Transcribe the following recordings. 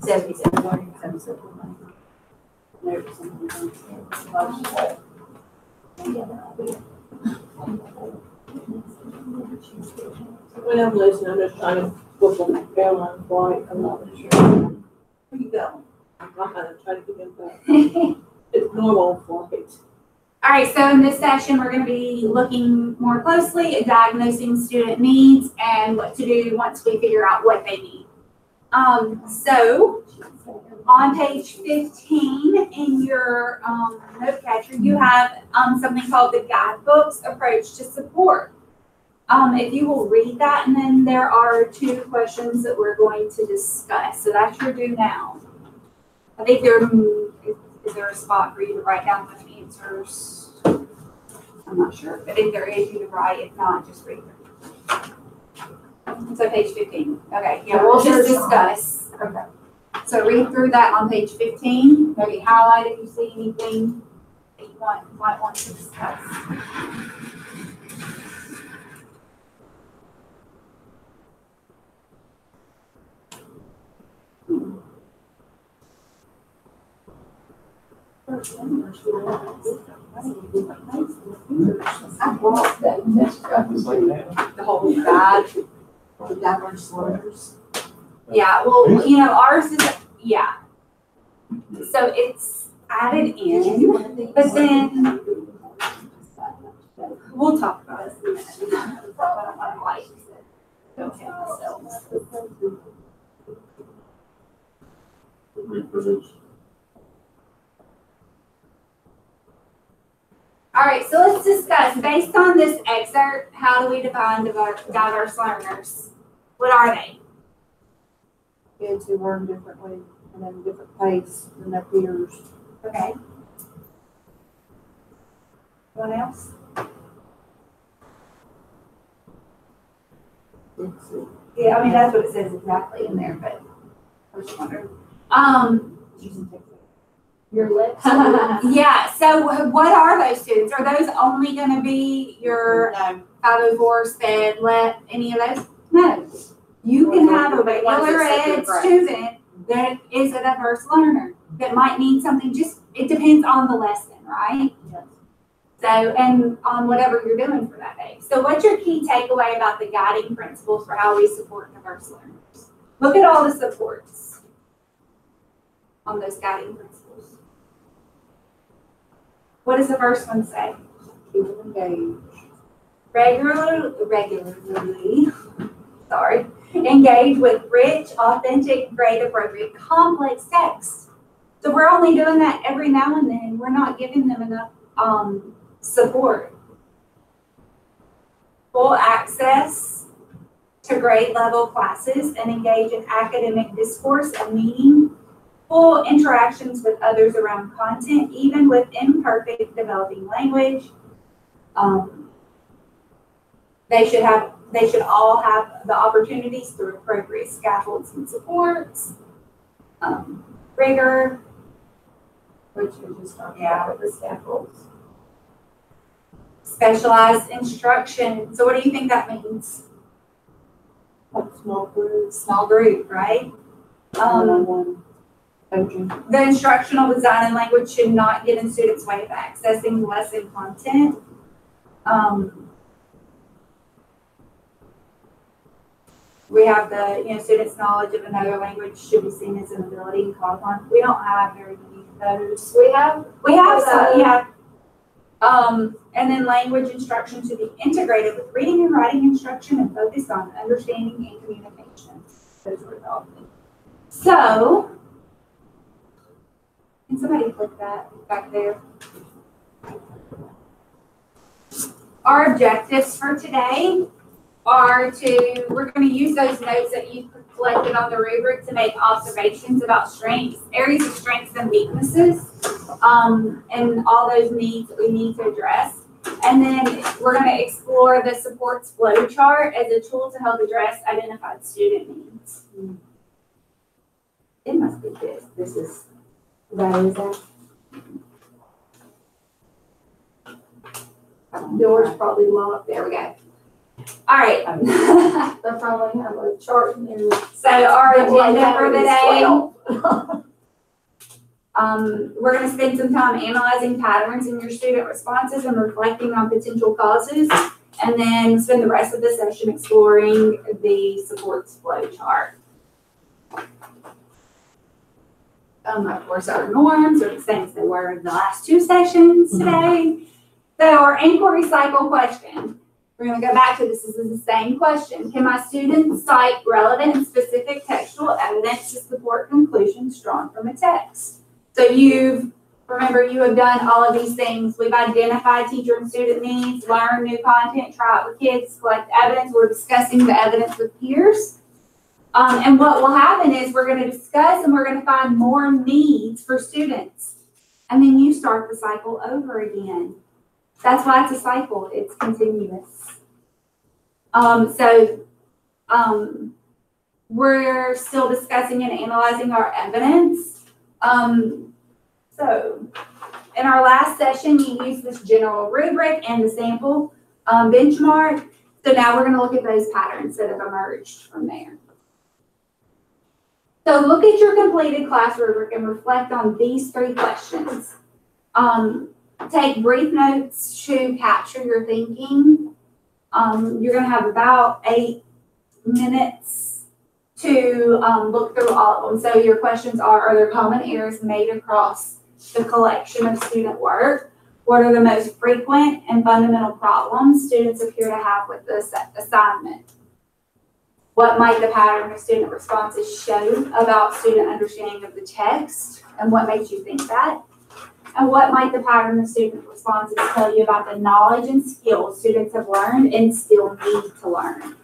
77 learning centers. When I'm listening, I'm just trying to book an airline flight. I'm not sure. Where you go? I'm trying to get them back. It's normal flight. All right, so in this session, we're going to be looking more closely at diagnosing student needs and what to do once we figure out what they need. So on page 15 in your note catcher, you have something called the Guidebook's Approach to Support. If you will read that, and then there are 2 questions that we're going to discuss. So that's your due now. I think is there a spot for you to write down the answers? I'm not sure. I think there is. You can write. If not, just read them. So page 15. Okay. Yeah, we'll just discuss. Okay. So read through that on page 15. Maybe highlight if you see anything that you might want to discuss. I brought that the whole guide for diverse learners. Yeah, well, you know, ours is, yeah. So it's added in, but then we'll talk about it in a minute. Okay, all right, so let's discuss, based on this excerpt, how do we define diverse learners? What are they? Kids who learn differently and at a different pace than their peers. Okay. Anyone else? Yeah, I mean, that's what it says exactly in there, but I was just wondering. Your lips. Yeah, so what are those students? Are those only going to be your 504, SPED, LEP, any of those? No. You can have a regular ed student that is a diverse learner that might need something, just, it depends on the lesson, right? Yes. So, and on whatever you're doing for that day. So what's your key takeaway about the guiding principles for how we support diverse learners? Look at all the supports on those guiding principles. What does the first one say? Keep them engaged. Regularly, sorry, engage with rich, authentic, grade appropriate, complex text. So we're only doing that every now and then. We're not giving them enough support. Full access to grade level classes and engage in academic discourse and meaningful interactions with others around content, even with imperfect developing language. They should all have the opportunities through appropriate scaffolds and supports. Rigor, which we just talked about with the scaffolds. Specialized instruction. So what do you think that means? Like small groups. Small group, right? One-on-one coaching. The instructional design and language should not get in students' way of accessing lesson content. We have the, students' knowledge of another language should be seen as an ability and called upon. We don't have very many of those. We have some, yeah. And then language instruction should be integrated with reading and writing instruction and focused on understanding and communication. Those are all things. So, can somebody click that back there? Our objectives for today are we're going to use those notes that you collected on the rubric to make observations about strengths, areas of strengths and weaknesses, and all those needs that we need to address. And then we're going to explore the supports flow chart as a tool to help address identified student needs. It must be this. This is, that is that. Door's probably locked. There we go. All right. They probably have a chart in there. So our Like agenda for the day, 12. we're gonna spend some time analyzing patterns in your student responses and reflecting on potential causes, and then spend the rest of the session exploring the supports flow chart. Of course, our norms are the same as they were in the last two sessions today. So our inquiry cycle question. We're going to go back to this. This is the same question. Can my students cite relevant and specific textual evidence to support conclusions drawn from a text? So remember, you have done all of these things. We've identified teacher and student needs, learned new content, try it with kids, collect evidence. We're discussing the evidence with peers. And what will happen is we're going to discuss and we're going to find more needs for students. And then you start the cycle over again. That's why it's a cycle. It's continuous. We're still discussing and analyzing our evidence. So in our last session, you used this general rubric and the sample benchmark. So now we're going to look at those patterns that have emerged from there. So look at your completed class rubric and reflect on these three questions. Take brief notes to capture your thinking. You're going to have about 8 minutes to look through all of them. So your questions are there common errors made across the collection of student work? What are the most frequent and fundamental problems students appear to have with this assignment? What might the pattern of student responses show about student understanding of the text? And what makes you think that? And what might the pattern of student responses tell you about the knowledge and skills students have learned and still need to learn?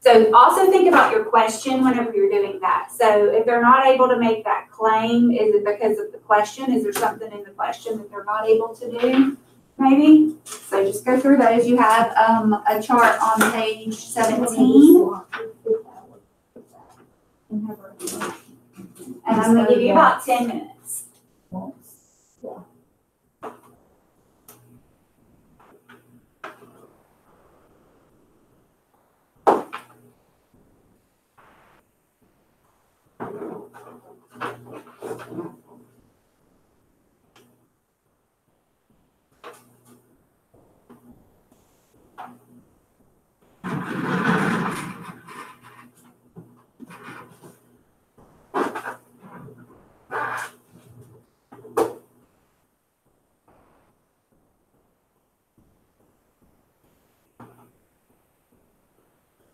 So also think about your question whenever you're doing that. So if they're not able to make that claim, is it because of the question? Is there something in the question that they're not able to do? Maybe. So just go through those. You have a chart on page 17. And I'm going to give you about 10 minutes.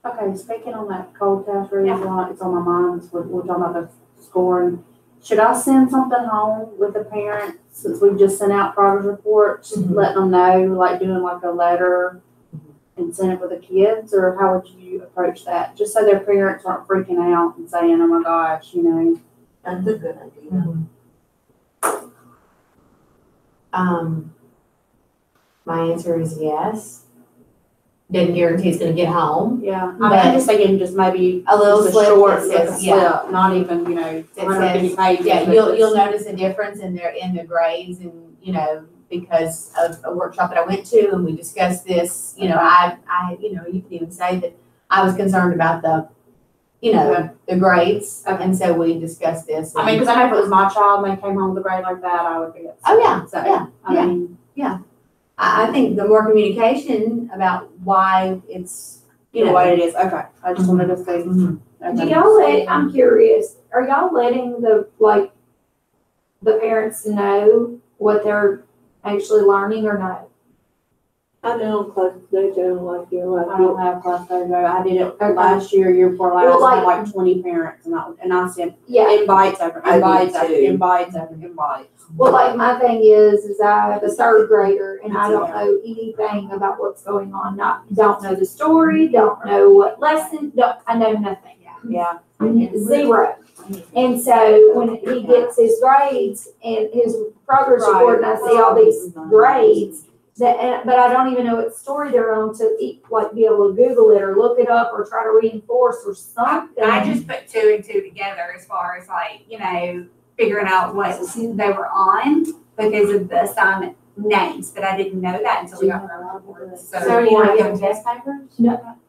Okay, speaking on that cold test reason, it's on my mind, we're talking about the scoring. Should I send something home with the parents, since we've just sent out progress reports, letting them know, like doing like a letter and send it with the kids, or how would you approach that? Just so their parents aren't freaking out and saying, oh my gosh, you know. That's a good idea. My answer is yes. Doesn't guarantee it's gonna get home. Yeah, I mean, I'm just thinking just maybe A little just slip short, that like a says, yeah. slip, not even, you know, It 150 says, pages. yeah, but you'll just- notice a difference in the grades, and you know, because of a workshop that I went to and we discussed this, you know, I you know, you can even say that I was concerned about the, you know, the grades. Okay. And so we discussed this. I mean, because I know if it was my child and they came home with a grade like that, I would be upset. Oh, yeah, So, yeah, I mean, I think the more communication about why it's, you know, what it is, okay, I just wanted to say. Mhm. Do y'all I'm curious, are y'all letting the parents know what they're actually learning or not? I know class dojo like you. I don't have class dojo. I did it Okay. last year before last. Well, I had like- like 20 parents, and I sent Yeah. invites after I did invites after too. invites after invites. Well, like my thing is I have a third grader and I don't know anything about what's going on. Don't know the story, don't know what lesson, I know nothing. Yeah. Zero. And so when he gets his grades and his progress report and I see all these grades, but I don't even know what story they're on to be able to Google it or look it up or try to reinforce or something. I just put 2 and 2 together as far as like, you know, figuring out what they were on because of the assignment names, but I didn't know that until we got our report. So are you not giving test papers?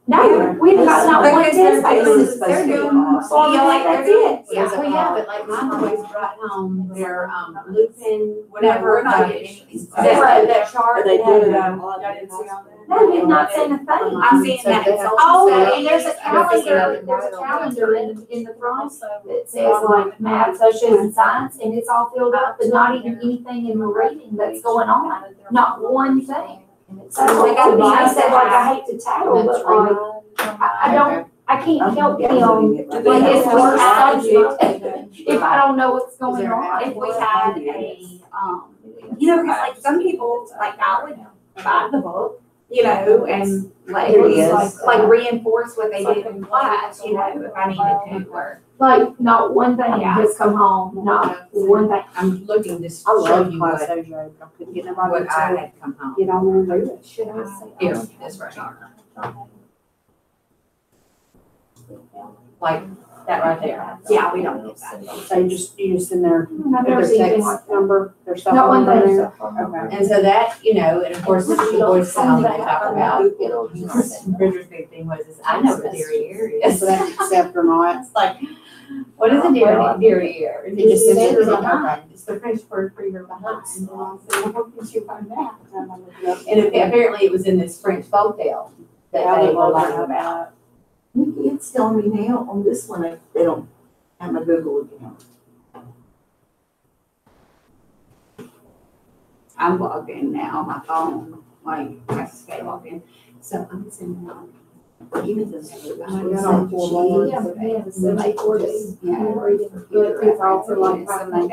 No, we've got not one Because test they're papers. they're doing, Well, yeah, like that's they're, it. yeah. Well, yeah, but like my boys brought home their, Lupin, whatever. We're not getting any of these. That chart. They that do had, it. Y'all didn't see all that? No, we've not seen a thing. I'm seeing So that. they have to Oh, say- and there's a calendar in the front that says like math, social, and science, and it's all filled up, but not even anything in the reading that's going on, not one thing. So they got to be, I said, like, I hate to tattle, but like, I can't help them, like, it's worse subject, if I don't know what's going on. If we had a, you know, because like some people, like I would buy the book, you know, and like, There he is. like reinforce what they did in class, you know, if I needed to, or. Like, not one thing, just come home, not one thing. I'm looking to I show love you class what, Asia. I couldn't get nobody what I to had come home. get on there and do it. Should I say? Here, this right here. Like that right there. Yeah, we don't get that. So you just in there, I've never seen anything like that. number, their stuff Not on one thing. there. Okay. And so that, you know, and of course, the boys tell me, they talk about, It'll Bridger's big thing was, is I know the dairy area. So that's accept or not. It's like, what is a dairy area? It just says it's behind. It's the French word for your behind. And I said, well, what did you find out? And apparently it was in this French folktale that they were learning about. It's telling me now on this one, if they don't have my Google account. I'm logged in now on my phone, like, I stay logged in. So I'm sending out, even this. It's also like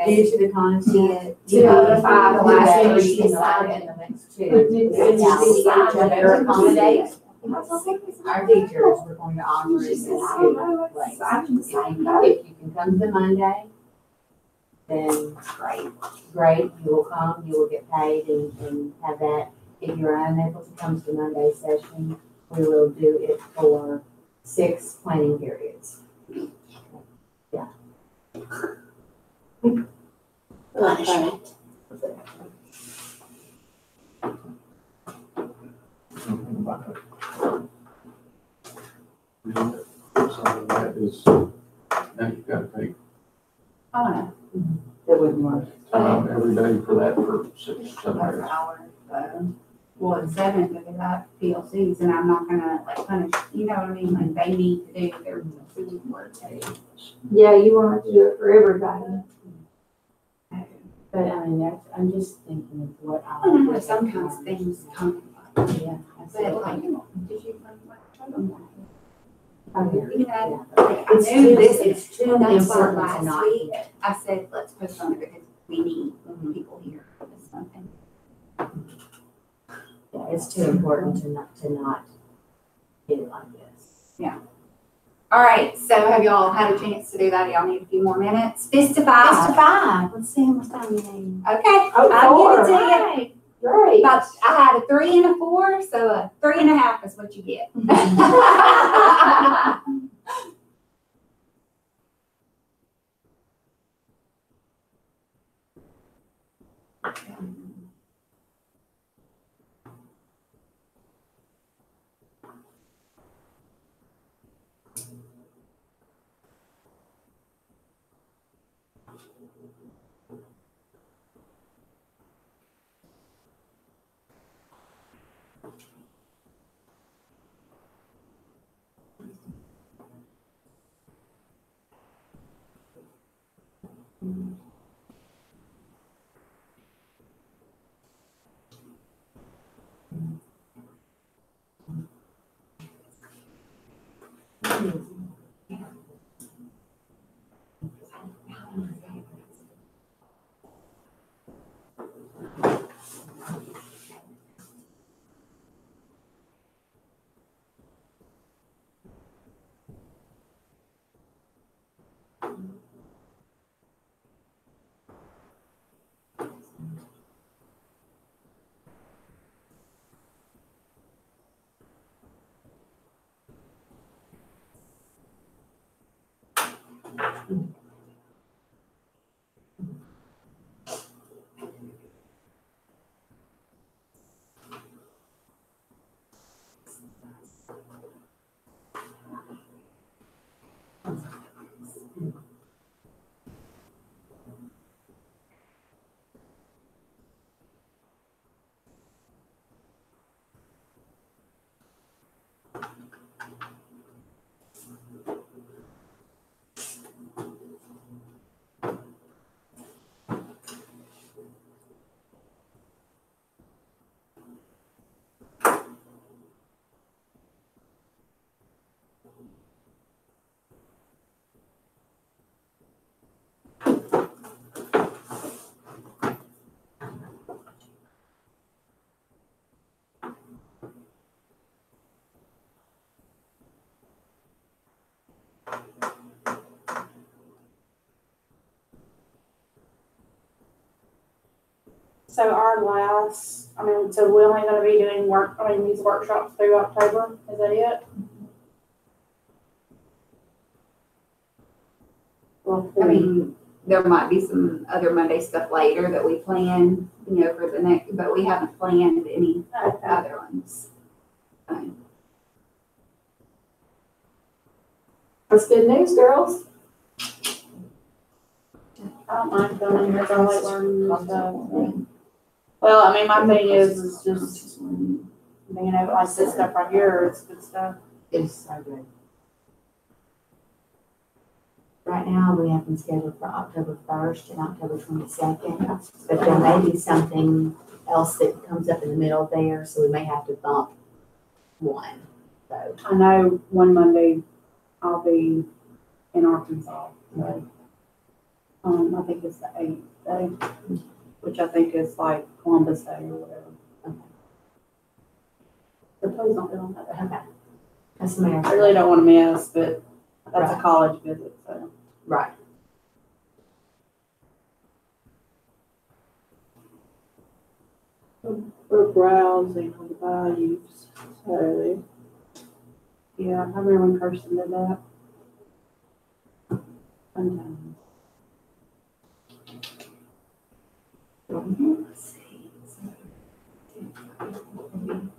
Due to the content. Two out of five, the last Two, one she and decided. the next two. Better accommodate. Our teachers were going to offer us this good place. If you can come to Monday, then great, you will come, you will get paid and have that. If you're unable to come to Monday session, we will do it for 6 planning periods. Yeah. Punishment. So that is, now you've got to take Oh, no. That wouldn't work. time every day for that for 6, 7 hours. Well, it's 7 because I have PLCs and I'm not gonna like punish, you know what I mean? Like they need to do their food work too. Yeah, you want to do it for everybody. But I mean, that's, I'm just thinking of what I. I don't know, sometimes things come. Yeah. But like, did you find what? Okay. You know, It's I knew too, this, it's too that's why important to last not week get. I said, let's postpone it because we need people here for this one. Yeah, it's too important to not get it like this. All right, so have y'all had a chance to do that? Y'all need a few more minutes? Fist to 5. Just to 5. Let's see how much time you need. Okay, Oh, I'll give it to you. Great. But I had a 3 and a 4, so a 3.5 is what you get. So our last, so we're only gonna be doing these workshops through October, is that it? Well, I mean, there might be some other Monday stuff later that we plan, for the next, but we haven't planned any other ones. That's good news, girls. I don't mind coming here, I like learning new stuff. Well, my thing is just being able, like this stuff right here, it's good stuff. It's so good. Right now, we have them scheduled for October 1st and October 22nd, but there may be something else that comes up in the middle there, so we may have to bump one. So, I know one Monday I'll be in Arkansas, so, I think it's the 8th day, which I think is like Columbus Day or whatever. okay. But please don't do on that day. Okay. That's America. I really don't want to miss, but that's Right. a college visit, so. Right. We're browsing on the values, so Yeah, I remember when Kirsten did that. Sometimes. Let's see.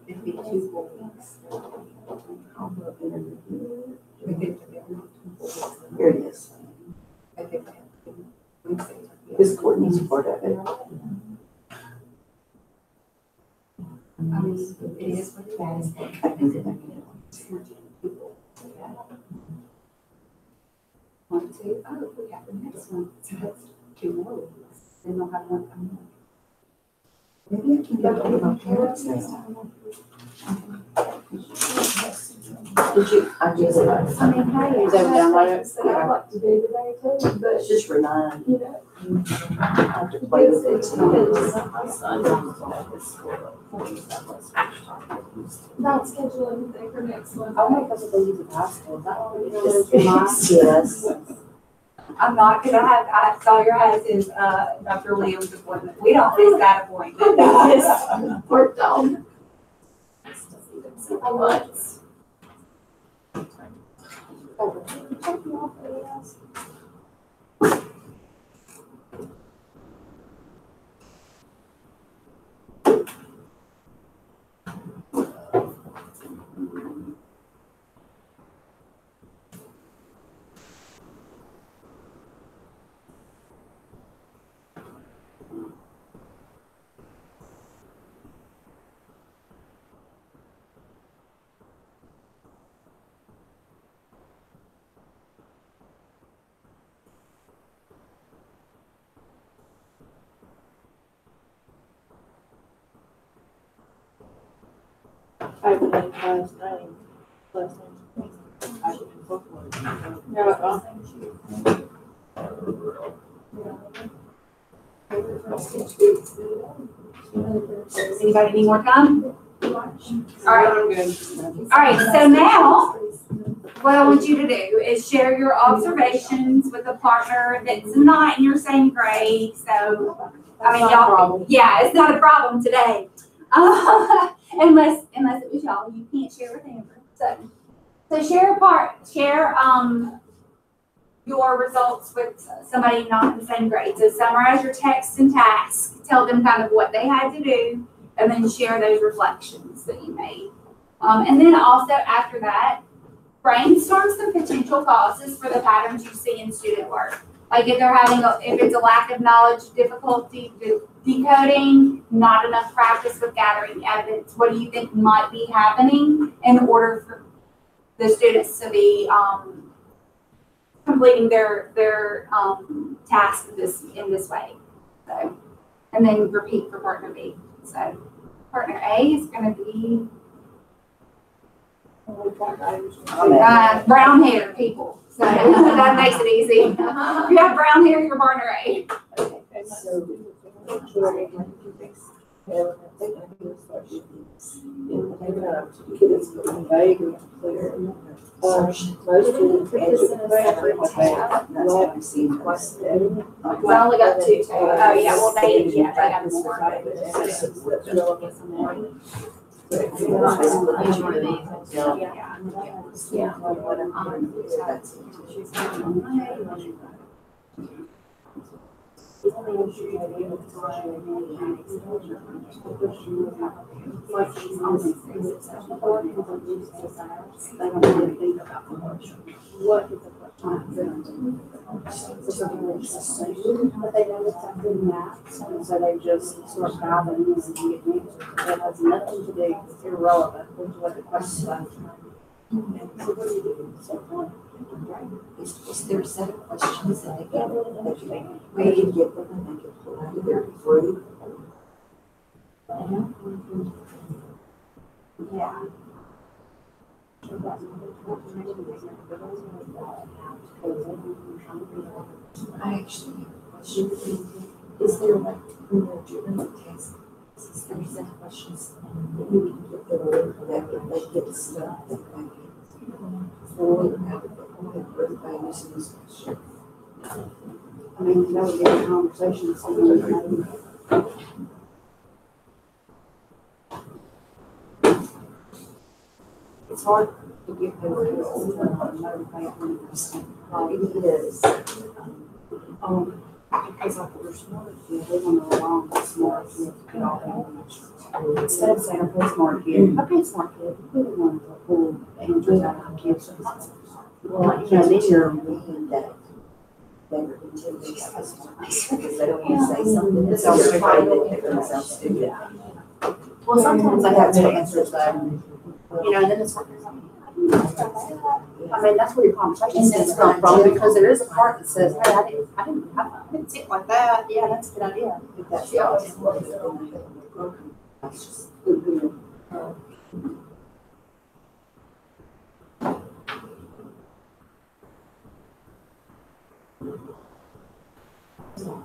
It'd be 2 full weeks. Here it is. This Courtney's part of it. I mean, it is what it is. I think that I can. 1, 2, oh, we have the next one. So that's 2 more weeks. Then we'll have one coming up. Maybe I can go to my parents' house. Did you? I just. I mean, hey, Is that download it? what I like to do today too, but It's just for 9. you know. I have to play with it. Not schedule anything for next one. I wonder if that's what they use at high school. Is that what we do? Yes. I'm not gonna have, I saw your house is, Dr. Williams' appointment. We don't miss that appointment. Worked on. Once. I have last name. You're welcome. Anybody need more time? All right. I'm good. All right, so now, what I want you to do is share your observations with a partner that's not in your same grade, so, I mean, y'all, yeah, it's not a problem today. Unless it was y'all, you can't share with Amber, so share your results with somebody not in the same grade. So summarize your texts and tasks, tell them kind of what they had to do, and then share those reflections that you made. And then also after that, brainstorm some potential causes for the patterns you see in student work. Like if they're if it's a lack of knowledge, difficulty decoding, not enough practice with gathering evidence, what do you think might be happening in order for the students to be completing their task in this way? So, and then repeat for partner B. So partner A is going to be brown hair people. So that makes it easy. If you have brown hair, you're partner A. Kids getting vague and clear. Most students answer the question what they That's what I'm seeing. We only got two. Oh, yeah, well, they got more. Each one of these. Yeah. What is the question? But they know it's not good math, and so they just sort of diving in and get answers. It has nothing to do, it's irrelevant with what the question is. Is there a set of questions that they get, we can get them and they can pull out of their free? Yeah. I actually have a question. Is there like, when they're doing the test, is there a set of questions that we can get them that if they get stuck, that they can? So we have everybody using this question. I mean, that would be a conversation, so It's hard to get them to it is. because like we're smart kids, they want to belong to smart kids to get all that information. Instead of saying, okay, smart kid, we want to pull the answers out of kids. Well, you know, then you're meaning that they were intimidated by smart because they don't want to say something that's so afraid that they're going to sound stupid. Well, sometimes I have to answer that, you know, and then it's. I mean, that's where your conversation skills come from, because there is a part that says, hey, I didn't see it like that, yeah, that's a good idea. If that's not that's just.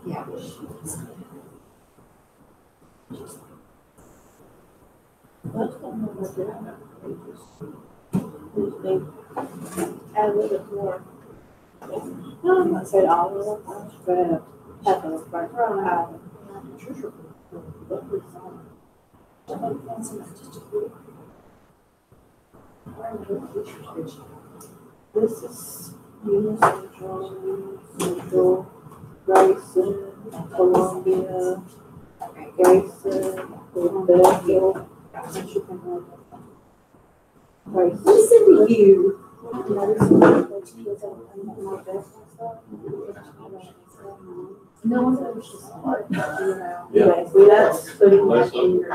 Yeah. Add a little bit more. I'm not saying all of them, but have a background. This is Central, Grayson, Columbia, Grayson, Belleville. Listen to you. No one's ever smart. Yeah. That's putting that in your,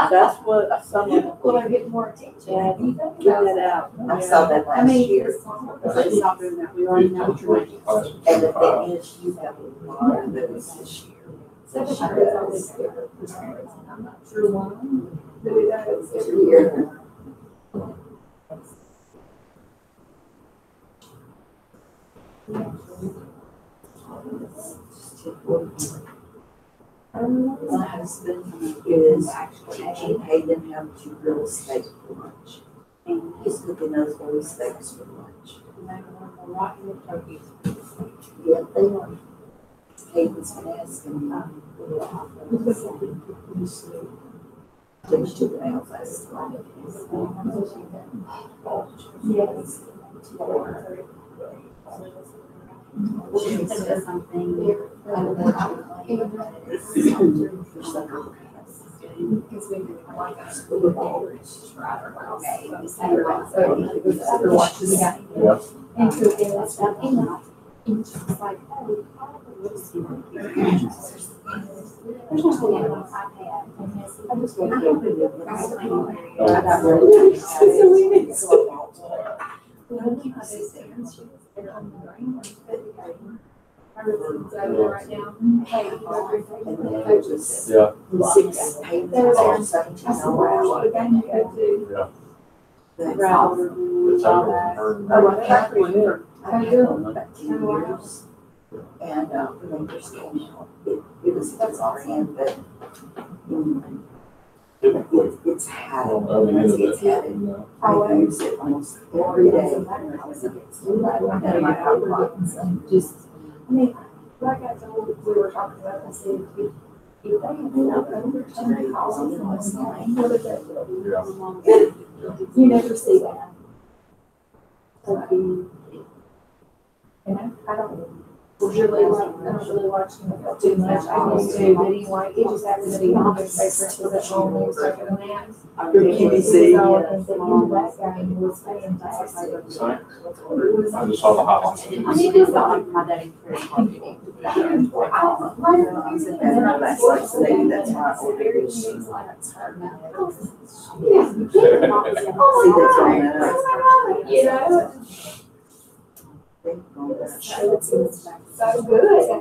that's what someone. Well, they're getting more attention. Yeah, you get that out. I saw that last year. Let's not do that, we already know what you're making. And the thing is, you have a lot of those this year. So the share is always good. I'm not sure why. Every year. My husband is teaching Hayden how to do real estate for lunch. And he's cooking those little steaks for lunch. Yeah, they are. Hayden's gonna ask him. Teach to the nail last night. Yes. She said something. Because we did like a school ball, which is rather well made. Yeah. And so they were stuck in that. And she was like, oh, there's no way on my iPad. I just want to go through it. Right now. Hey, Yeah. 6 payments or $17. It's Oh, over. I can't remember. I've had them about 10 years. And, we understand now, it was his RN, but it's had it, it's had it. I use it almost every day. And my problems, just, Like I told, we were talking about, I said, if they have over 10 calls on the last line, what does that do? You never see that. And I don't really watch them too much. I used to, but anyway, it just happens to be on the newspaper, so that's all we were talking about. That guy was fantastic. I just saw the highlights. I mean, it's not like my daddy. that's why I ordered this. See, that's So good. I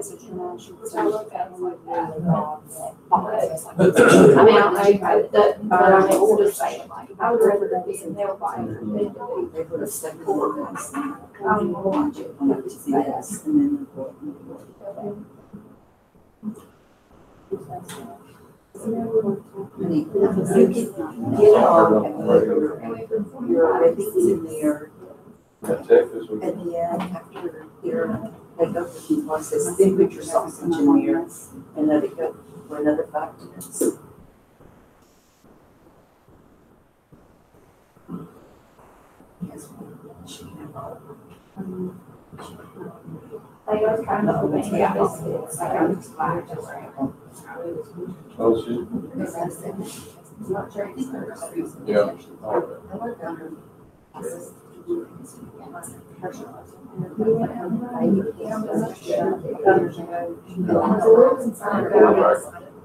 mean, I would just say, I would rather that be in their life. they put a step forward and say, I'm gonna watch it, I'm gonna see this, and then you can get on and your everything's in there. That Texas was. At the end, after your, they go through the process, then put your sausage in there and let it go for another 5 minutes. Yes. They are kind of open, yeah, it's like I'm inspired to wear. Oh, shit. Yeah.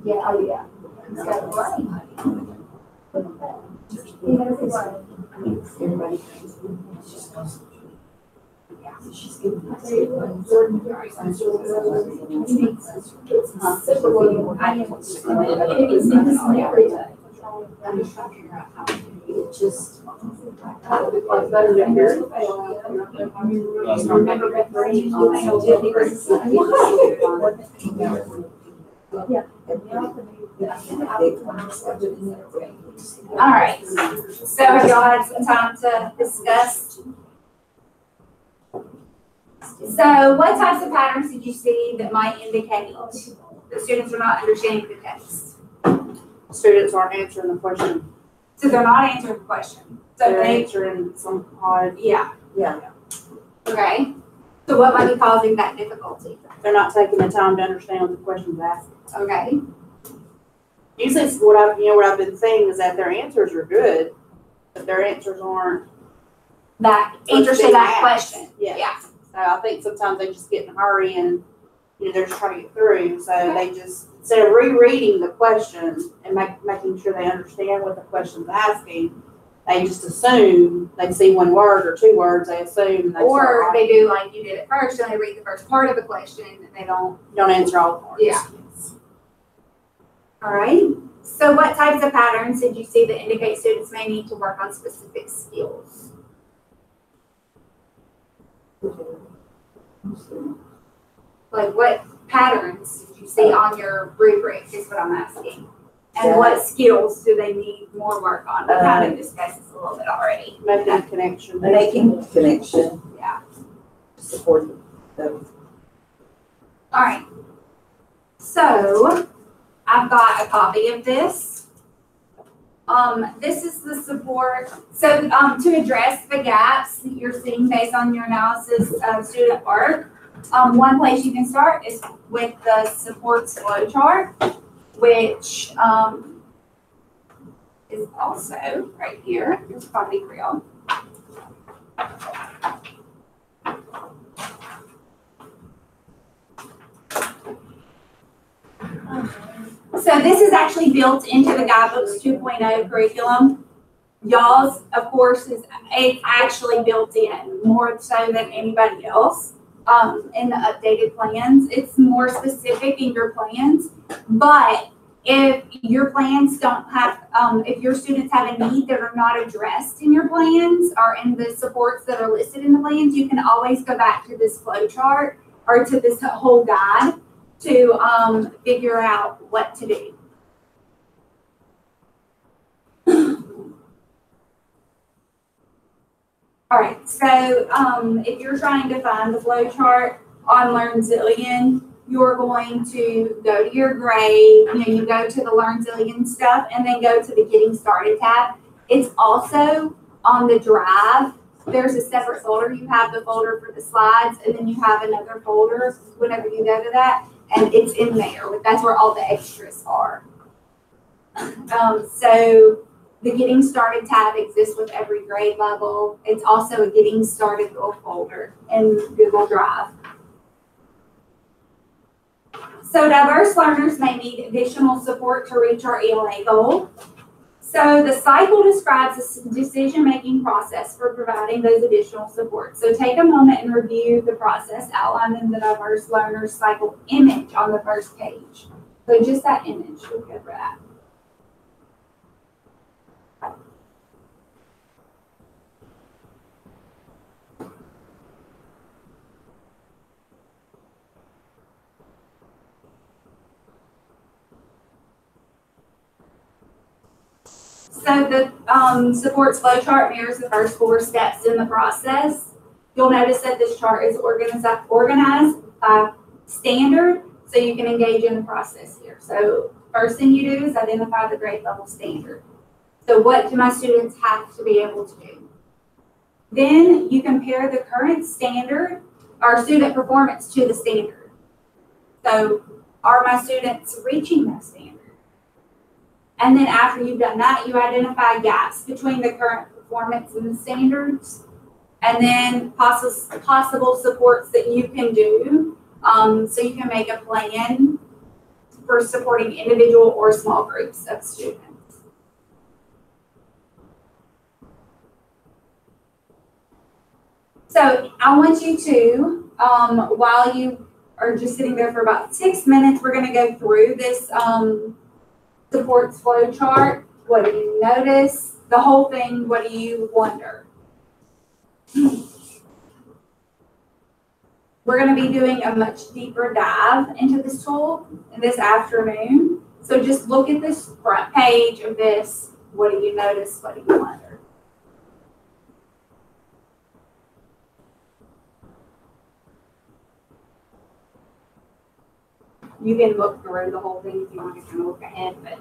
Yeah, oh yeah. It's got a rain. He has a rain. Everybody. She's giving me It's super well. Every day. I'm just trying to figure out how to do it. Just. All right, so have y'all had some time to discuss? So what types of patterns did you see that might indicate the students are not understanding the text? Students aren't answering the question. So they're not answering the question. So They're they, answering some odd, yeah, Yeah. okay. So what might be causing that difficulty? they're not taking the time to understand what the question's asking. Okay, Usually it's what I've been saying is that their answers are good, but their answers aren't. that answers to that question. Yeah. So I think sometimes they just get in a hurry and, they're just trying to get through. So they just, instead of rereading the question and making sure they understand what the question's asking, they just assume, they see one word or 2 words, they assume. They Or start they do like you did at first, and they read the first part of the question, and they don't. don't answer all the parts. Yeah. All right. So what types of patterns did you see that indicate students may need to work on specific skills? Like what patterns did you see on your rubric is what I'm asking. And what skills do they need more work on? We've kind of discussed this a little bit already. Making a connection. Making connection. Yeah. Support them. All right. So I've got a copy of this. This is the support. So to address the gaps that you're seeing based on your analysis of student work, one place you can start is with the supports flow chart, which is also right here. Here's a copy for y'all. So this is actually built into the Guidebooks 2.0 curriculum. Y'all's, of course, is actually built in more so than anybody else in the updated plans. It's more specific in your plans, but if your plans don't have, if your students have a need that are not addressed in your plans or in the supports that are listed in the plans, you can always go back to this flow chart or to this whole guide to figure out what to do. All right, so if you're trying to find the flow chart on LearnZillion, you're going to go to your grade, you go to the LearnZillion stuff, and then go to the Getting Started tab. It's also on the drive. There's a separate folder. You have the folder for the slides, and then you have another folder whenever you go to that, and it's in there. That's where all the extras are. So the Getting Started tab exists with every grade level. It's also a Getting Started little folder in Google Drive. So diverse learners may need additional support to reach our ELA goal. So the cycle describes a decision-making process for providing those additional supports. So take a moment and review the process outlined in the diverse learners cycle image on the first page. So just that image, we'll go for that. So the supports flow chart mirrors the first 4 steps in the process. You'll notice that this chart is organized by standard, so you can engage in the process here. So first thing you do is identify the grade level standard. So what do my students have to be able to do? Then you compare the current standard or student performance to the standard. So are my students reaching that standard? And then after you've done that, you identify gaps between the current performance and the standards, and then possible supports that you can do. So you can make a plan for supporting individual or small groups of students. So I want you to, while you are just sitting there for about 6 minutes, we're going to go through this supports flow chart. What do you notice? The whole thing, what do you wonder? We're going to be doing a much deeper dive into this tool this afternoon. So just look at this front page of this. What do you notice? What do you wonder? You can look through the whole thing if you want to kind of look ahead, but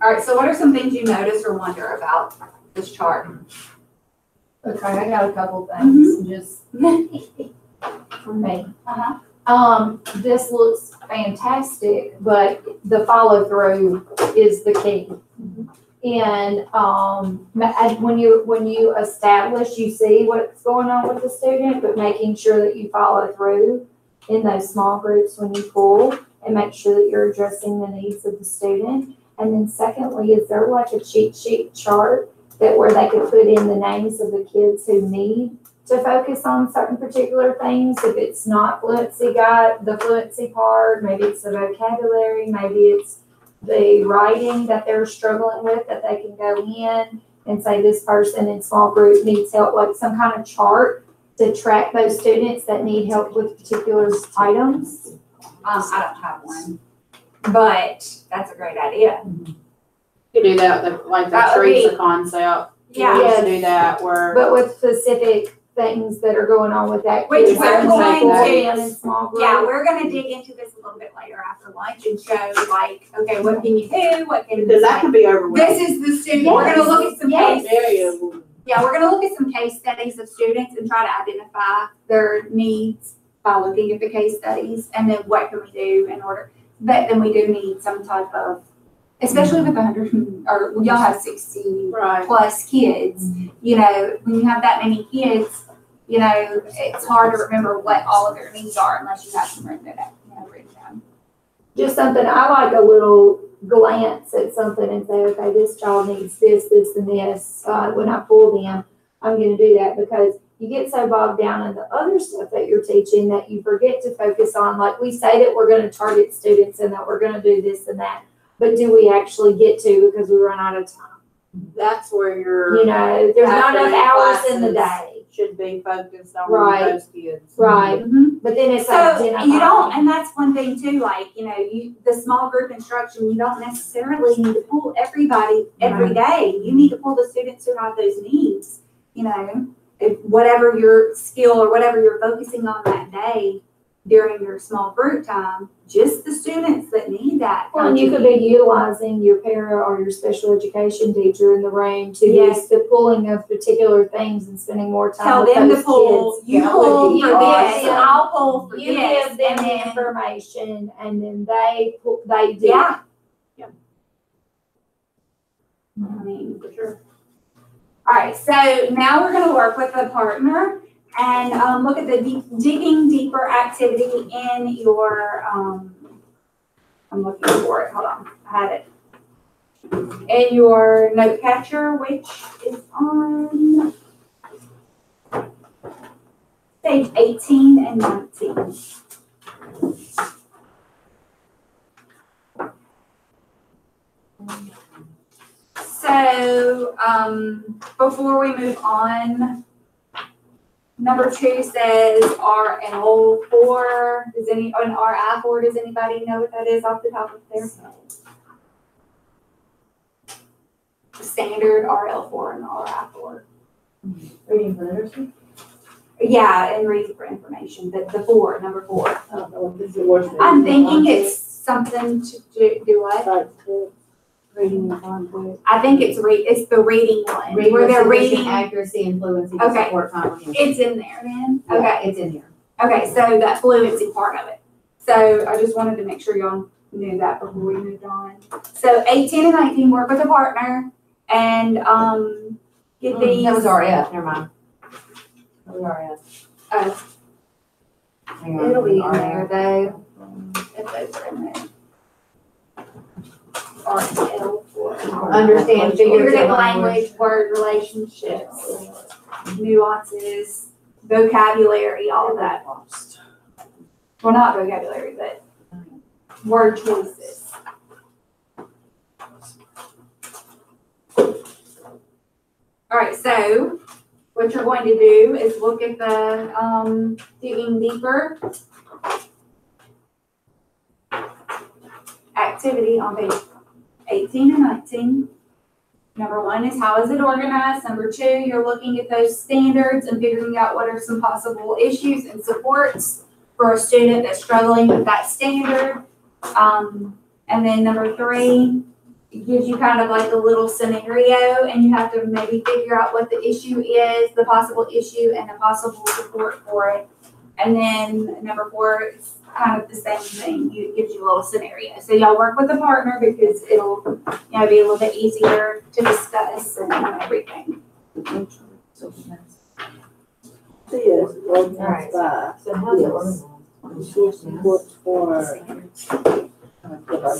All right, so what are some things you notice or wonder about this chart? Okay, I got a couple things, just for me. This looks fantastic, but the follow through is the key. And, when you establish, you see what's going on with the student, but making sure that you follow through in those small groups when you pull and make sure that you're addressing the needs of the student. And then secondly, is there like a cheat sheet chart that where they could put in the names of the kids who need to focus on certain particular things? If it's not fluency the fluency part, maybe it's the vocabulary, maybe it's the writing that they're struggling with, that they can go in and say this person in small group needs help, like some kind of chart to track those students that need help with particular items. I don't have one, but that's a great idea. You do that, like That the would treats be- a concept. Yeah. You just do that where. But with specific things that are going on with that Which kid, we're certain going people to- in small groups. Yeah, we're gonna dig into this a little bit later after lunch and show like, okay, what can you do, what can you Because that do? can be overwhelming. This is the student, we're gonna look at some Yes. case. Very overwhelming. Yeah, we're gonna look at some case studies of students and try to identify their needs by looking at the case studies, and then what can we do in order, but then we do need some type of, especially with 100, or y'all have 60 Right. plus kids, you know, when you have that many kids, you know, it's hard to remember what all of their needs are unless you have them written down. Just something, I like a little glance at something and say, okay, this child needs this, this, and this. When I pull them, I'm gonna do that, because you get so bogged down in the other stuff that you're teaching that you forget to focus on, like we say that we're gonna target students and that we're gonna do this and that, but do we actually get to, because we run out of time? That's where your. You know, there's not enough After hours in the classes. day. Should be focused on Right. those kids. Right, but then it's like So identifying. you don't, and that's one thing too, like, you know, the small group instruction, you don't necessarily need to pull everybody every day. You need to pull the students who have those needs, you know, if whatever your skill or whatever you're focusing on that day during your small group time, just the students that need that. Well, and you could be utilizing your para or your special education teacher in the room to Yes. do the pulling of particular things and spending more time Tell with them to those pull, kids. you That pull would be for this, awesome. I'll pull for You this, give them and the then, information and then they do. yeah. Yeah. I mean, for sure. All right, so now we're gonna work with a partner and look at the digging deeper activity in your, I'm looking for it, hold on, I had it. In your note catcher, which is on page 18 and 19. So, before we move on, number 2 says RL4. Does any, an RI4, does anybody know what that is off the top of their head? Standard RL4 and RI4. Reading for literacy? Yeah, and reading for information, but the 4, number 4. I don't know what this is the worst. I'm thinking it's something to do what? Reading and content. I think it's it's the reading one, Reading where with they're sufficient reading. accuracy and fluency to Okay. support comprehension. It's in there then? Yeah, Okay. it's in here. Okay, so that fluency part of it. So I just wanted to make sure y'all knew that before we moved on. So 18 and 19, work with a partner and get these. That was RF, never mind. That was RF. Oh, Hang on, it'll be in RF. there though. If those are in there. RL for Understand figurative language, word relationships, nuances, vocabulary, all of that. Well, not vocabulary, but word choices. All right, so what you're going to do is look at the, digging deeper activity on page 18 and 19. Number one is how is it organized? Number two, you're looking at those standards and figuring out what are some possible issues and supports for a student that's struggling with that standard. And then number three, it gives you kind of like a little scenario, and you have to maybe figure out what the issue is, the possible issue, and the possible support for it. And then number four is kind of the same thing. It gives you a little scenario. So y'all work with a partner because it'll, be a little bit easier to discuss and everything. So yes, Alright. So how's it Yes. organized? Source supports for.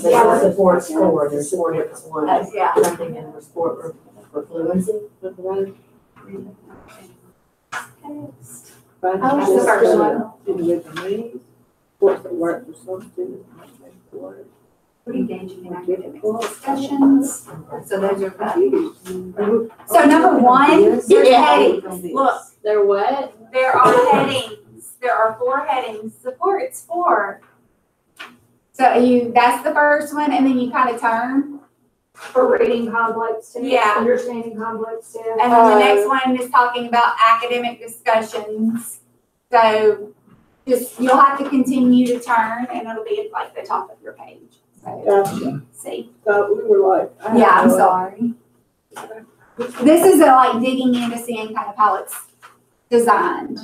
Yeah, support score, there's 4 different ones. Yeah. Something in the sport for fluency. That's the first one. Individual needs, supports that work for some students. Engaging in academic discussions. So those are the. So number one, there's headings. Look, They're what? there are headings. There are 4 headings. Supports 4. So that's the first one, and then you kind of turn. For reading complex text, Yeah. understanding complex text. And then the next one is talking about academic discussions. So you'll have to continue to turn, and it'll be at like the top of your page. So, Gotcha. see? So we were like. I Yeah, I'm had no- sorry. This is like digging into seeing kind of how it's designed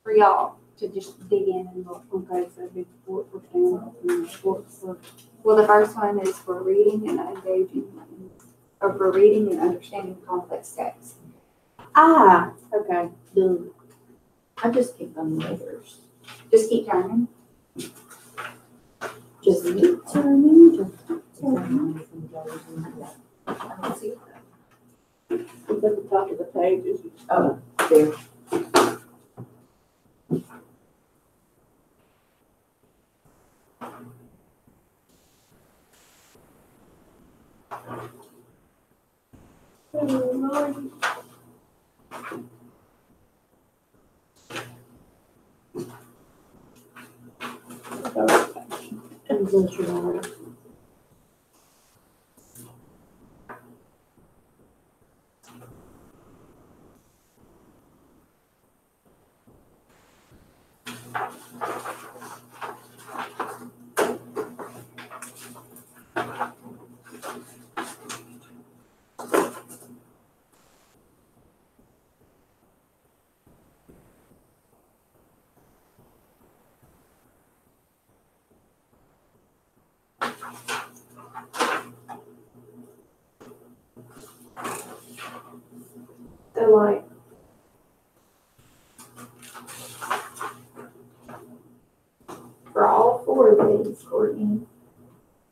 for y'all to just dig in and look. Okay, so big support for families and support for. Well, the first one is for reading and engaging, or for reading and understanding complex text. Okay. I just keep on the others. Just keep turning. Just keep turning, just keep turning. I don't see that. It's at the top of the pages. Oh, there. So like, for all 4 of these, Courtney,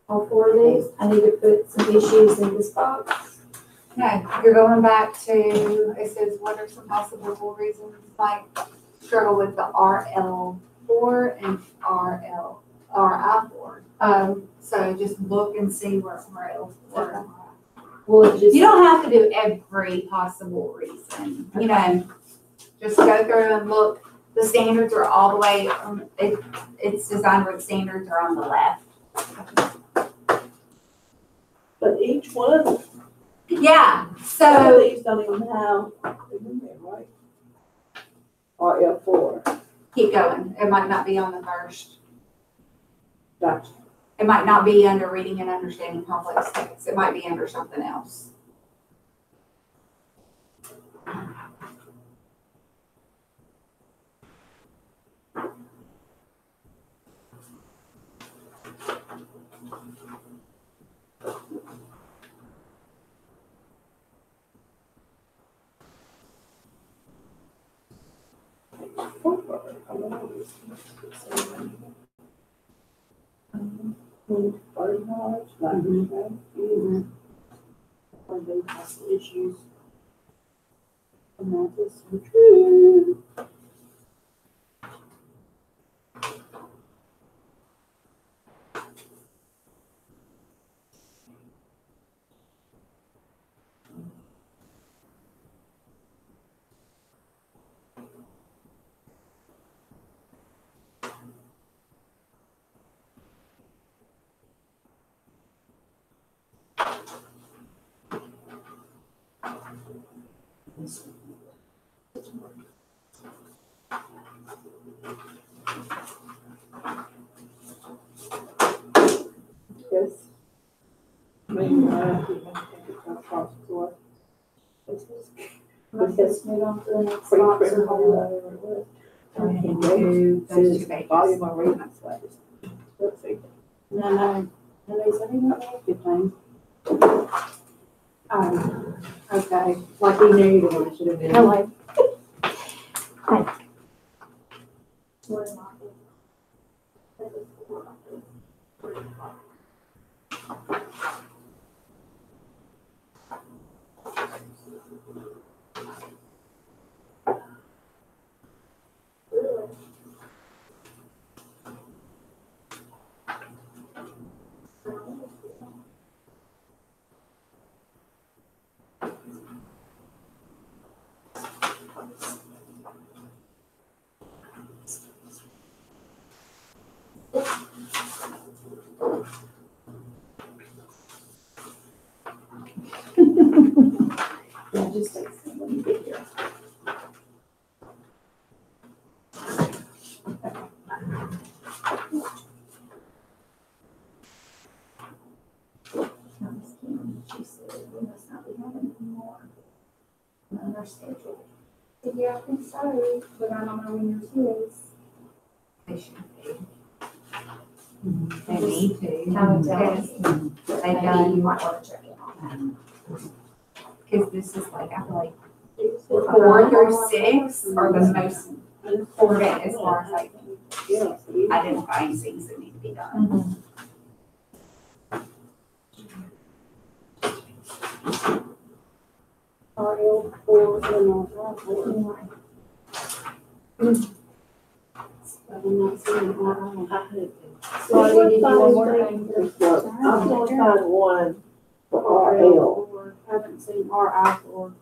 all 4 of these, I need to put some issues in this box. No, you're going back to, it says, what are some possible reasons, like, struggle with the RL4 and RI4. So just look and see where RL4. Well, it just. You don't have to do every possible reason, just go through and look. The standards are all the way, it's designed where the standards are on the left. But each one of them. Yeah, Some of so, these don't even have, they're in there, right? RL4. keep going. It might not be on the first. Gotcha. It might not be under reading and understanding complex text. It might be under something else. Body knowledge, language, or they have issues. And that is so true. Yes. I mean, I think it's across the floor. Let's move on to the next Pretty box. printer, whatever it was. Those two pages. Volume of reading, that's why I just, let's see. No, they said he not have good things. Okay, like he knew the one should have been. Hello. Yeah, just take some when you get here. She said we must not be having any more on our schedule. I said, yeah, I think so, but I don't know when yours is. They should be. They need to. Kind of tell us. They've Maybe done, you might want to check it on. because this is like, I feel like 4 through 6 are the most important as far as like identifying things that need to be done. RL for I'm not seeing it. Sorry, did you do one more thing? I'm gonna find one for RL. I haven't seen RI for.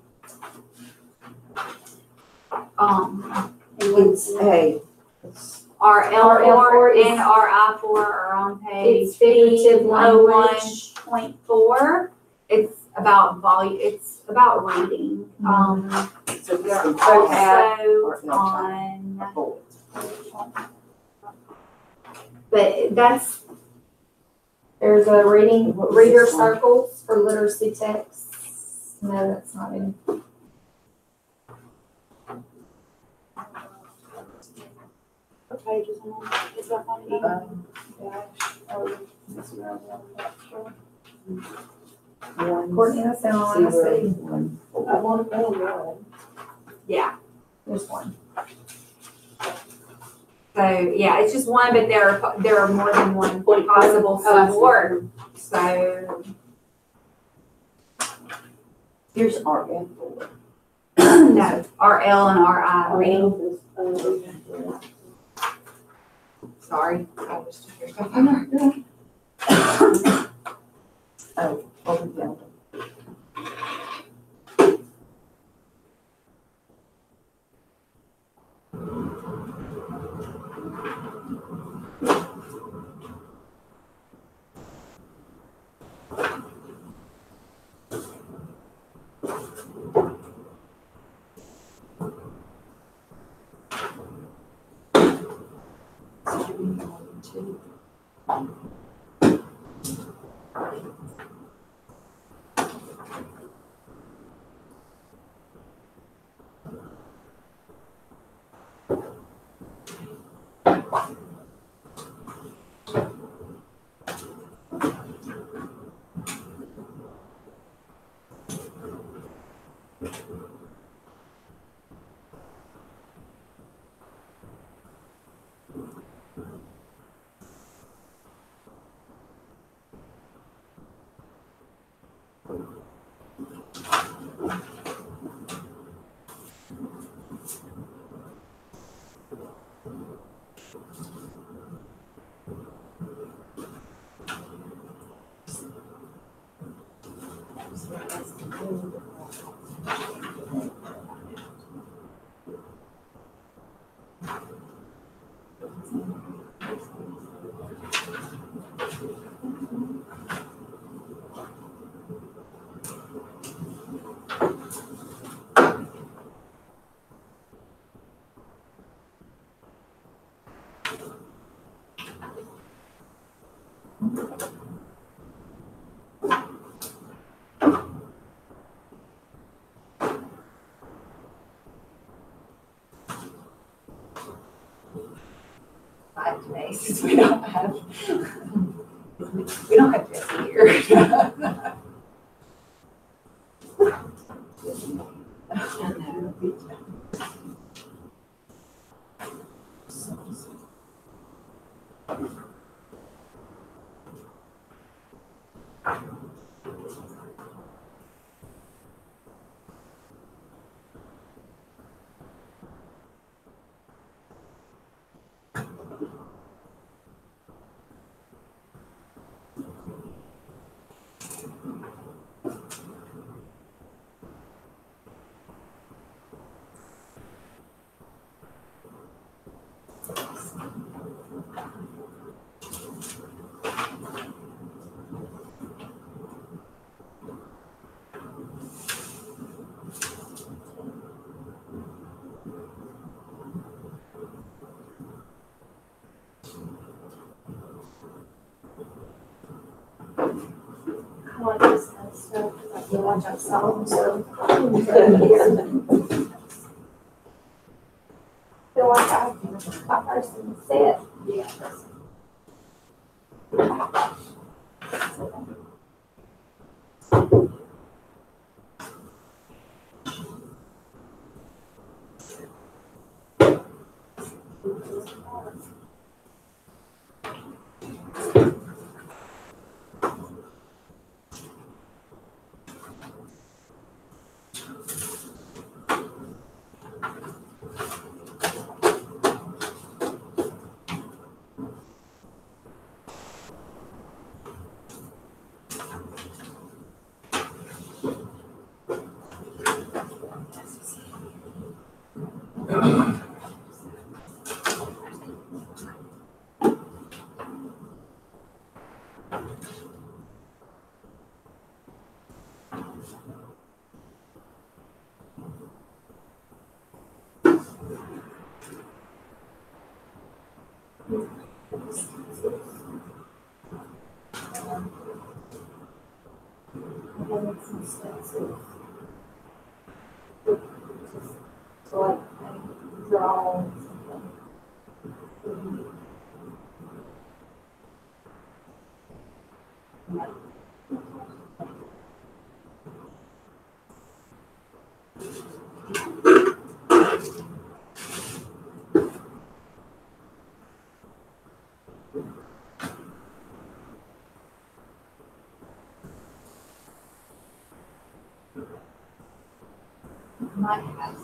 It's A. It's RL4 and RI4 are on page It's figurative language. 1.4. It's about volume, it's about reading. so They're it's also on, a bullet. but that's, There's a reading, What was reader this one? circles for literacy texts. No, that's not it. What page is on? Is that on Courtney, that's the only one I see. 1, 4. I want to know one. yeah. There's one. So, yeah, it's just one, but there are more than one possible support. So, Here's RF4. no, RL and RI reading. Sorry. I was just here. Oh, over the Five today, since we don't have Jesse here. I like this kind of stuff, I feel like I saw them, so. Feel like I personally said. Yeah. So like, draw. Might have.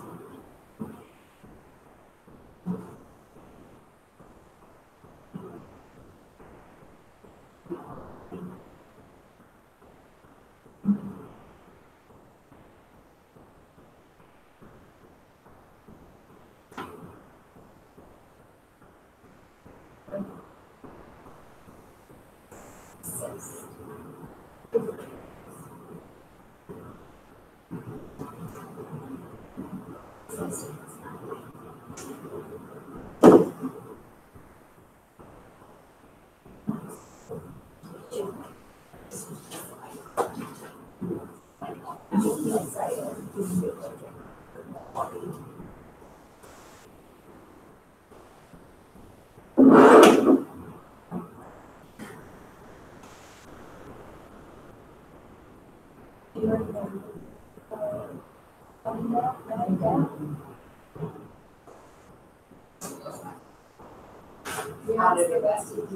How did it best? There's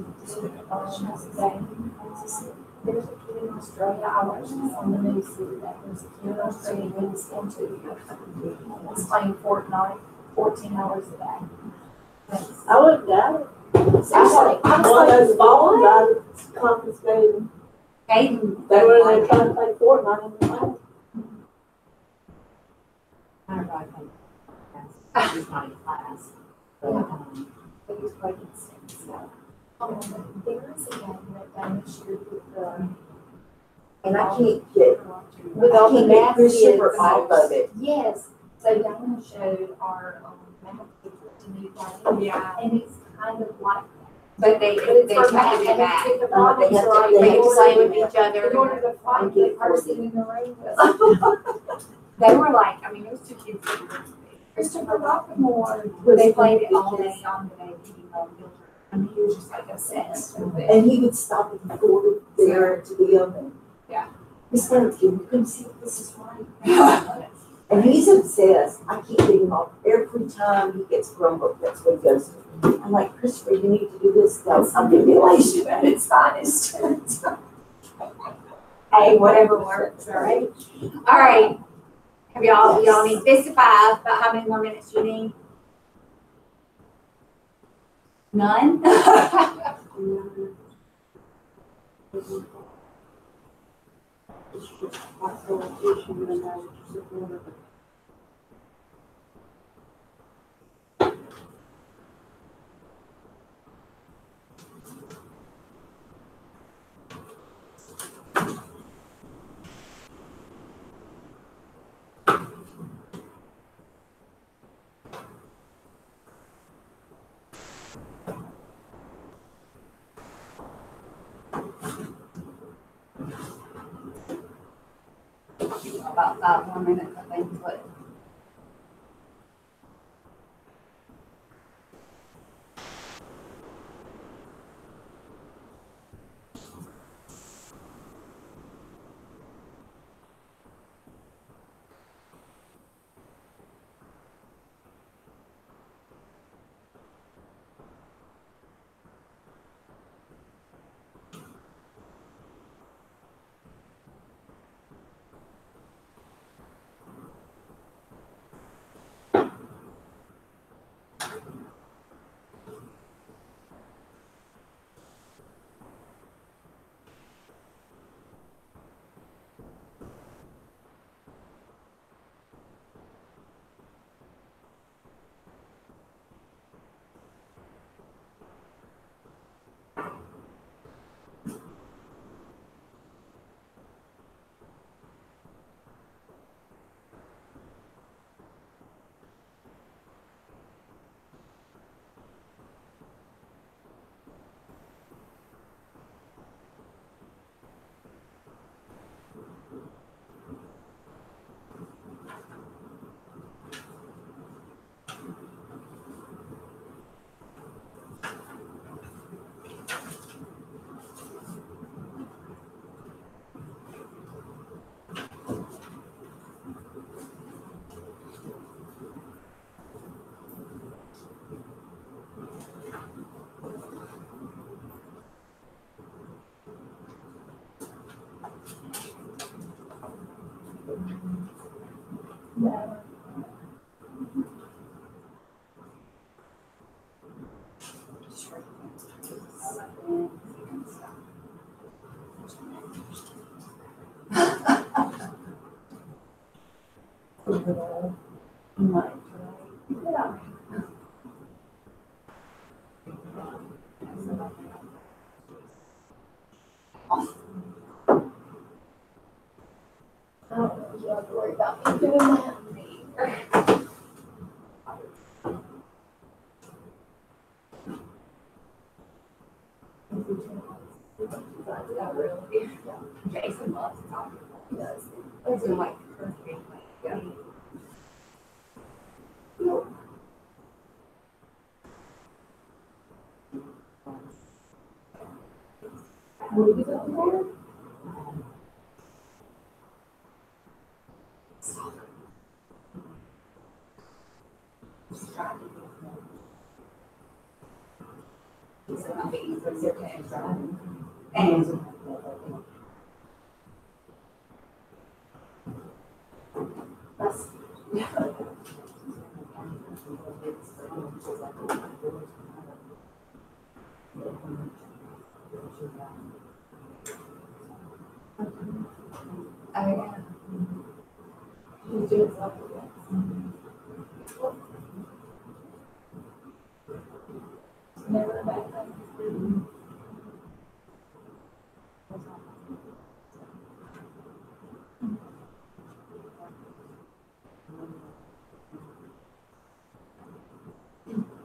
a kid in Australia, I watched this on the news the other day, there's a kid in Australia who's into, he's playing Fortnite 14 hours a day. I wouldn't doubt it. Seriously, I was One like, of those phones I confiscated, Aiden. they were in there trying to play Fortnite in the phone. I don't know, I think. She's not in class. But he's breaking things, so. There is a game that done this year with the. And I can't get, With I all the can't get math Christian kids. for all of it. Yes, so Diana showed our math teacher to me, Yeah. and it's kind of like But they had to do that. If the problem's They have to- right, they They have have to to play with in each other. order to fight the person in the room with. They were like, I mean, there was two kids. that were- Christopher Rockmore. They played it all day on the day. I mean, he was just like obsessed with it. And he would stop at the door there to the oven. Yeah. Miss Bennett, you can see if this is right. And he's obsessed. I keep getting off every time he gets grumbled. That's what he goes to. I'm like, Christopher, you need to do this. That's manipulation at its finest. Hey, whatever works, all right? All right. Have y'all need this to 5, about how many more minutes do you need? None? About 5 more minutes, I think, is what. I don't know if you have to worry about me doing that. Not really. Jason loves talking. He does. It's been like perfect. Yeah. What are you doing there? And That's, oh yeah. he's doing something. Never a bad thing.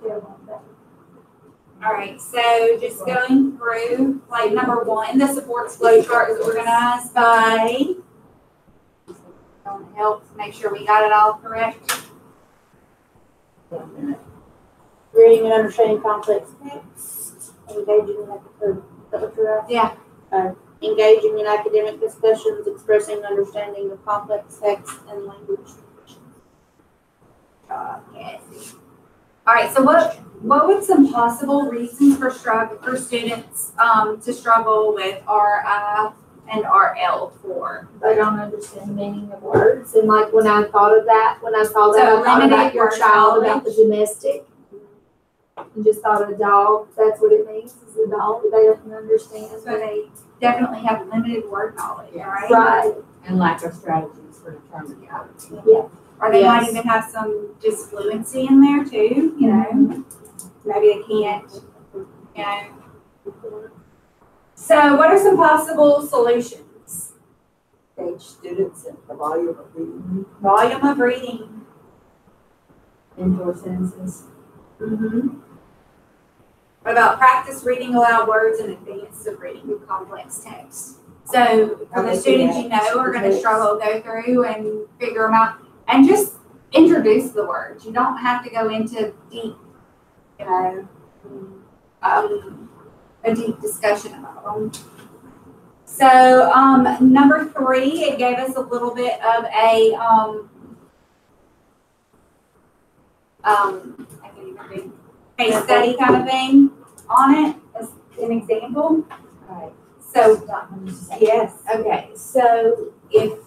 Yeah, like that. All right, so just going through, like number one, the supports flow chart is organized by, don't help, make sure we got it all correct. Reading and understanding complex text, engaging in academic, Yeah. Engaging in academic discussions, expressing understanding of complex text and language. Yes. All right, so what would some possible reasons for students to struggle with RI and RL for? They don't understand the meaning of words, and like when I thought of that, I thought So about limited your word child, about the knowledge. domestic. And just thought of a dog, that's what it means, is a dog, they don't understand. So they definitely have limited word knowledge, right? Right, And lack of strategies for determining how to. Or they might Yes. even have some just fluency in there too, you know? Maybe they can't, you know? So what are some possible solutions? Engage students in the volume of reading. Volume of reading. Indoor sentences. What about practice reading aloud words in advance of reading complex text? So for the students you know are going to struggle, go through and figure them out and just introduce the words. You don't have to go into deep, you know, a deep discussion about them. So number 3, it gave us a little bit of a I can't even read, case study kind of thing on it as an example. Right. So yes, Okay, so if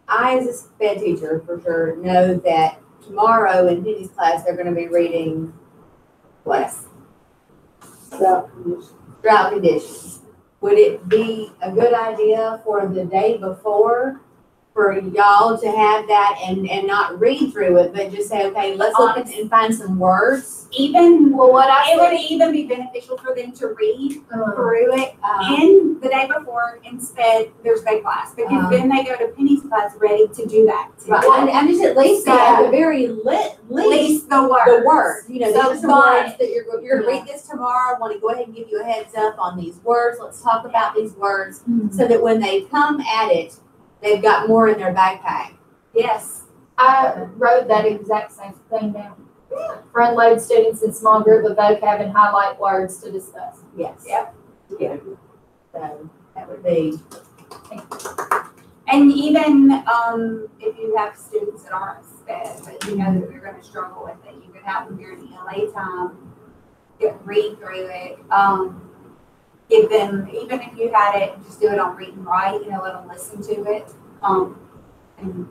I, as a sped teacher, for sure, know that tomorrow in Penny's class, they're gonna be reading what? Drought conditions. Would it be a good idea for the day before for y'all to have that and not read through it, but just say, okay, let's look at and find some words? even well, what it would even be beneficial for them to read through it Um, in the day before instead Thursday class because then they go to Penny's class ready to do that. Right, and just at least at the very least the word. the word, you know, So, these are some words that you're gonna read this tomorrow. I want to go ahead and give you a heads up on these words. Let's talk about these words so that when they come at it, they've got more in their backpack. Yes. I wrote that exact same thing down. Front load students in small group of vocab and highlight words to discuss. Yes. Yep. Yeah. So that would be. And even if you have students that aren't sped, but you know that they're going to struggle with it, you could have them during ELA time, read through it. Give them, even if you had it, just do it on read and write, you know, let them listen to it. And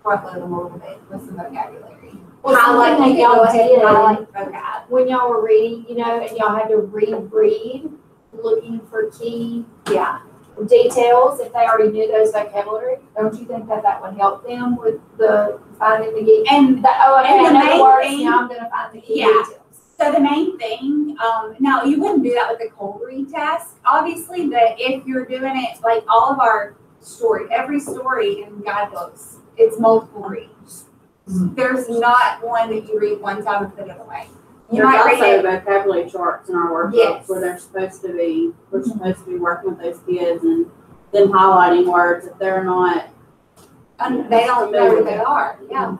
front-load them a little bit with some vocabulary. Well, Highlight, something you that can go y'all ahead did, and highlight vocab. when y'all were reading, you know, and y'all had to reread, looking for key Yeah. details, if they already knew those vocabulary, don't you think that would help them with the finding the key? And Okay, and I the know main the words, thing- now I'm gonna find the key Yeah. details. so the main thing, now you wouldn't do that with the cold read task, obviously, but if you're doing it, like all of our every story in guidebooks, it's multiple reads. There's not one that you read one time and put it away. You There's might read also it. vocabulary charts in our workbooks Yes. where we're supposed to be working with those kids and then highlighting words if they're not. They don't know what they are, yeah.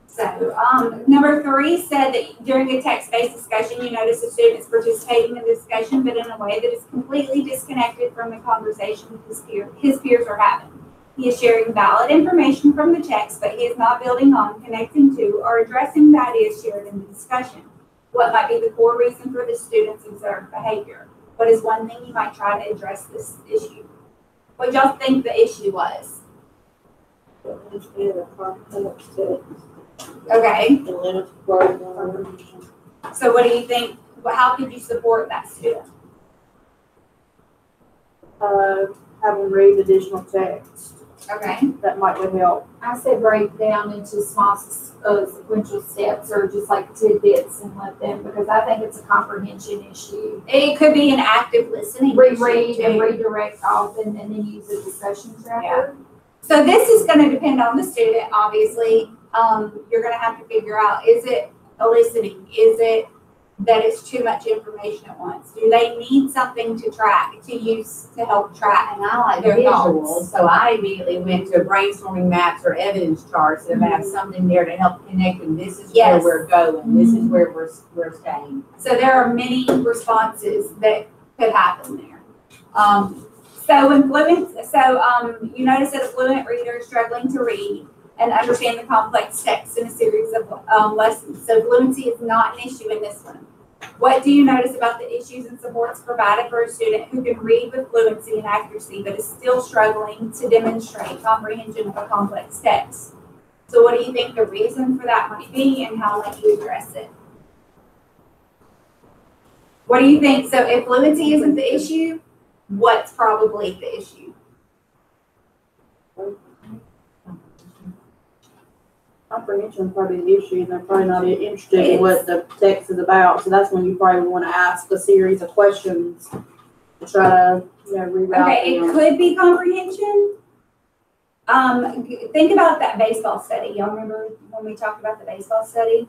So, number 3 said that during a text-based discussion, you notice a student is participating in the discussion, but in a way that is completely disconnected from the conversation his peers are having. He is sharing valid information from the text, but he is not building on, connecting to, or addressing the ideas shared in the discussion. What might be the core reason for the student's observed behavior? What is one thing you might try to address this issue? What y'all think the issue was? Okay. So what do you think, how could you support that student? Have them read additional text. Okay. That would help. I said break down into small sequential steps or just like tidbits and let them, because I think it's a comprehension issue. It could be an active listening. Reread issue, and too. redirect off and then use a discussion tracker. So this is going to depend on the student, obviously. You're going to have to figure out, is it listening? Is it that it's too much information at once? Do they need something to track, to use to help track? And I like Their visuals, thoughts. so I immediately went to brainstorming maps or evidence charts that have something there to help connect them. This is where Yes. we're going, this is where we're staying. So there are many responses that could happen there. You notice that a fluent reader is struggling to read and understand the complex text in a series of lessons. So fluency is not an issue in this one. What do you notice about the issues and supports provided for a student who can read with fluency and accuracy but is still struggling to demonstrate comprehension of a complex text? So what do you think the reason for that might be, and how might you address it? What do you think? So if fluency isn't the issue, what's probably the issue? Comprehension is probably the issue, and they're probably not interested in what the text is about, so that's when you probably want to ask a series of questions to try to, reroute. Okay, it could be comprehension. Think about that baseball study. Y'all remember when we talked about the baseball study?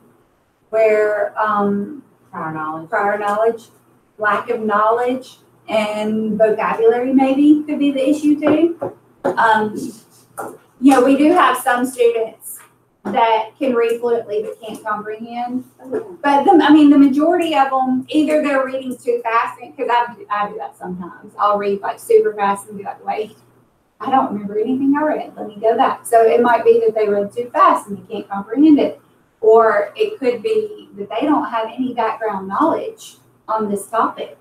Where, prior knowledge, lack of knowledge, and vocabulary maybe could be the issue too. We do have some students that can read fluently but can't comprehend. But the majority of them, either they're reading too fast, because I do that sometimes. I'll read like super fast and be like, wait, I don't remember anything I read. Let me go back. So it might be that they read too fast and they can't comprehend it. Or it could be that they don't have any background knowledge on this topic.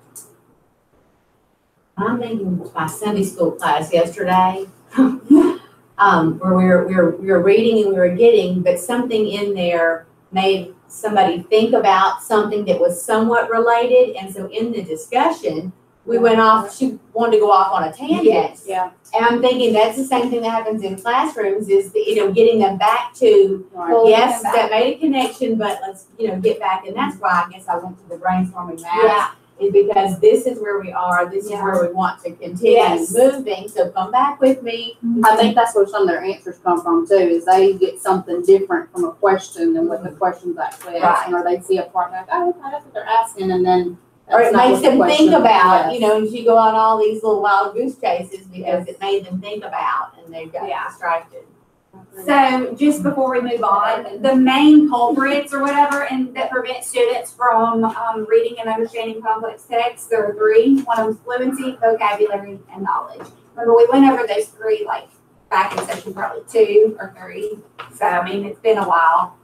I'm thinking my Sunday school class yesterday, where we were reading and we were getting, but something in there made somebody think about something that was somewhat related, and so in the discussion, we went off, she wanted to go off on a tangent. Yes. Yeah. And I'm thinking that's the same thing that happens in classrooms is, getting them back to, Pulling yes, them that made a connection, but let's, get back. And that's why I guess I went to the brainstorming maps. Yeah. Is because this is where we are, this is where we want to continue Yes. moving, so come back with me. I think that's where some of their answers come from too, is they get something different from a question than what the question's actually asking, or they see a part like, oh, okay, that's what they're asking, and then Or it that's not makes what the them think question about, is. and you go on all these little wild goose chases because it made them think about, and they got distracted. So just before we move on, the main culprits or whatever, and that prevent students from reading and understanding complex text, there are three. One of them is fluency, vocabulary, and knowledge. Remember, we went over those three back in session probably 2 or 3. So it's been a while.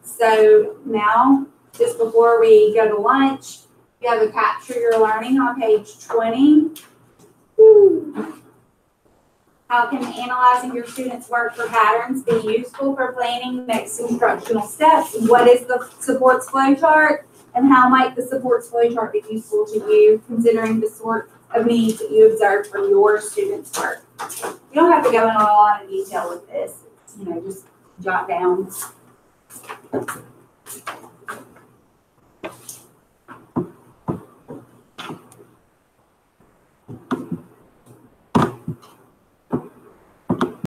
So now, just before we go to lunch, you have a capture your learning on page 20. How can analyzing your students' work for patterns be useful for planning next instructional steps? What is the supports flow chart? And how might the supports flow chart be useful to you, considering the sort of needs that you observe from your students' work? You don't have to go into a lot of detail with this. Just jot down.